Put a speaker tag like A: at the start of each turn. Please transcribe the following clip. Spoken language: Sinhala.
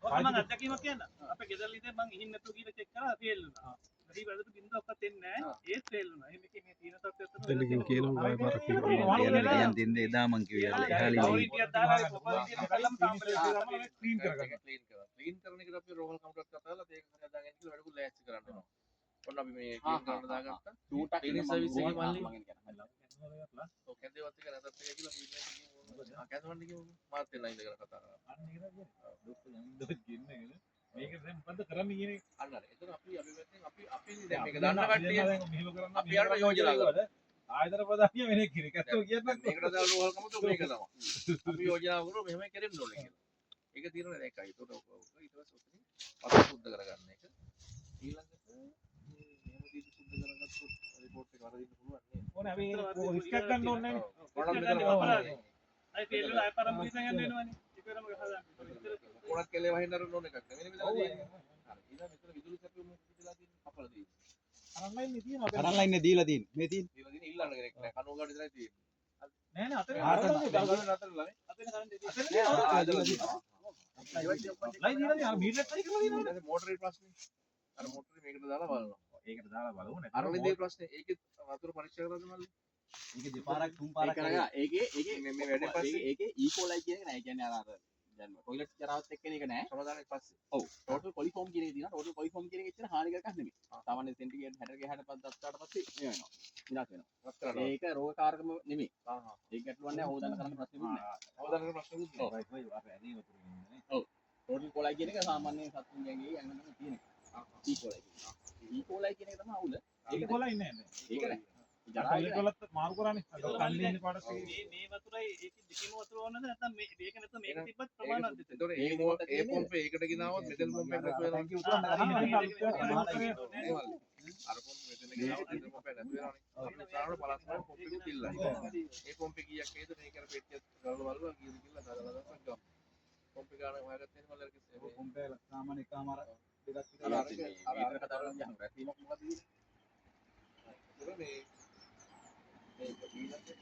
A: මම අත්දැකීමක් කියන්න. අපේ ගෙදර ඉඳන් මම ඉහින් නැතුව ගිහලා චෙක් කරා ෆේල් වුණා. ඊ වැඩට බින්දුවක්වත් එන්නේ නැහැ. ඒත් ෆේල් වුණා. එහෙම එකේ මේ තීන තත්ත්වයක් තමයි.
B: දෙන්නකින් කියනවා ආය පාරක්
C: යන් දෙන්නේ එදා මං කිව්වේ එහාලි
A: කවුරුටියක් දාලා පොපල් දින කලම් සාම්පලේ
D: ක්ලීන් කරගන්න. ක්ලීන් කරන එකට අපි රෝහල් කවුන්ටර් එකක් දාලා ඒක හදාගෙන ඉන්න වැඩකුත් ලෑස්ති කරන්න ඕන. ඔන්න අපි මේ ක්ලීන් කරන්න දාගත්තා. ෂූට් ක්ලීනින් සර්විස් එකේ මල්ලි. ඔව් කැදේවත් එක නැතත් එක කියලා අපි කැදවන්න කිව්වෝ. මාත් එන්න ඉඳගෙන කතා කරා.
A: අන්න ඒක නේද? දුක් යන්දෝ ගින්නගෙන මේක දැන් මොකද්ද කරන්න කියන්නේ?
D: අන්න හරි. එතන අපි පැත්තෙන් අපි දැන් මේක දන්න කට්ටිය
A: දැන් මෙහෙම කරන්න
D: අපි යන්න යෝජනා කරා.
A: ආයතන ප්‍රධානිය වෙන කෙනෙක් ඇත්තෝ කියන්නත්
D: මේකට දාලා රෝහල් කමුතු මේක තමයි. අපි යෝජනා කරා මෙහෙමයි කරන්න ඕනේ කියලා. ඒක తీරනේ දැක්කයි. ඒකට ඊට පස්සේ ඔතනින් පස්සේ සුද්ධ කරගන්න එක. ඊළඟට මෙහෙම දීලා සුද්ධ කරගත්තොත් රිපෝට් එක වරදින්න පුළුවන් නේද?
A: ඕනේ අපි රිස්ක් එකක් ගන්න ඕනේ නැහැ.
D: මොනවද මෙතන
A: අය ෆේල් වෙලා අය පරම්පරිසෙන් යන්න වෙනවනේ. ඒක වෙනම හදාගන්න.
D: කොනක් කෙලේ වහින්න අරන් ඕන එකක් නෙමෙයි මෙතන තියෙන්නේ. හරි. ඊළඟ මෙතන විදුලි සැපයුම මොකද කියලා තියෙන්නේ කපලා තියෙන්නේ.
A: අරන් ලයින් තියෙනවා.
C: කරන් ලයින් නේ දීලා තියෙන්නේ මේ තියෙන්නේ
D: දීලා තියෙන්නේ ඉල්ලන්න කෙනෙක් නෑ. කනුව ගාඩ විතරයි තියෙන්නේ.
A: නෑ නෑ අතේ
D: අතන නතරලා නේ.
A: අතේ කරන් දෙන්න.
D: ලයින් දීලා අර මීටර් එකයි කරලා තියෙනවා. මෝටරේ ප්‍රශ්නේ. අර මෝටරේ මේකට දාලා බලනවා.
A: ඒකට දාලා බලමු නේ.
D: අරලින් දේ ප්‍රශ්නේ. ඒකේ වතුර පරීක්ෂා කරලාද මල්ලි?
C: ඒකේ දෙපාරක් තුන් පාරක් කරා ඒකේ
D: මේ වැඩේ පස්සේ
C: ඒකේ ඊකෝලයි කියන එක නෑ. ඒ කියන්නේ අර දැන් ටොයිලට් ජරාවත් එක්ක එක නෑ.
D: සමාදානෙ පස්සේ.
C: ඔව් ටෝටල් කොලිෆෝම් කියන එක තියෙනවා. ටෝටල් කොලිෆෝම් කියන එක එච්චර හානිකරයක් නෙමෙයි. සාමාන්‍ය සෙන්ටිග්‍රේඩ් 60 65 දස්තාවට පස්සේ මේ වෙනවා. විනාශ වෙනවා. ඒක රෝගකාරකම නෙමෙයි. ඒක ගැටලුවක් නෑ. හොදන්න කරන්න ප්‍රශ්නෙකුත් නෑ.
D: හොදන්න ප්‍රශ්නෙකුත් නෑ.
C: ඔව් ටෝටල් කොලයි කියන එක සාමාන්‍ය සතුන්ගේ යන්නම තියෙන එක. ඊකෝලයි කියන එක. ඊකෝලයි කියන එක තමයි අවුල.
A: ඒක කොලයි නෑ නේ.
C: ඒක නෑ.
A: ජරා ඒකලත් මාරු කරන්නේ. කල්ලි ඉන්න පාඩස්
D: මේ
A: වතුරයි ඒකේ දෙකම වතුර ඕනද නැත්නම් මේක නැත්නම් මේක තිබ්බත් ප්‍රමාණවත් දෙතන.
D: ඒතකොට ඒ පොම්පේ ඒකට ගෙනාවොත් මෙතන පොම්පේ නැතුව වෙනවා.
C: තැන්කියු උතුරන්න ගන්න.
D: අර පොම්පේ මෙතන ගෙනාවොත් මෙතන පොම්පේ නැතුව වෙනවනේ. අපි උසාවන පළස්මයි පොම්පේකුත් ඉල්ලයි. ඒ පොම්පේ කීයක් වේද මේක අර පෙට්ටියක් ගලවලා බලලා කීයද කියලා දාලා දාපන් ගමු. පොම්පේ ගාන හොයාගත්තේ මම අර කිව්වේ
C: පොම්පේ සාමාන්‍ය එකමාර දෙකක් විතර අර කතා කරලා යනවා. රැකීමක් මොකද
D: මේ මේක ඊළඟට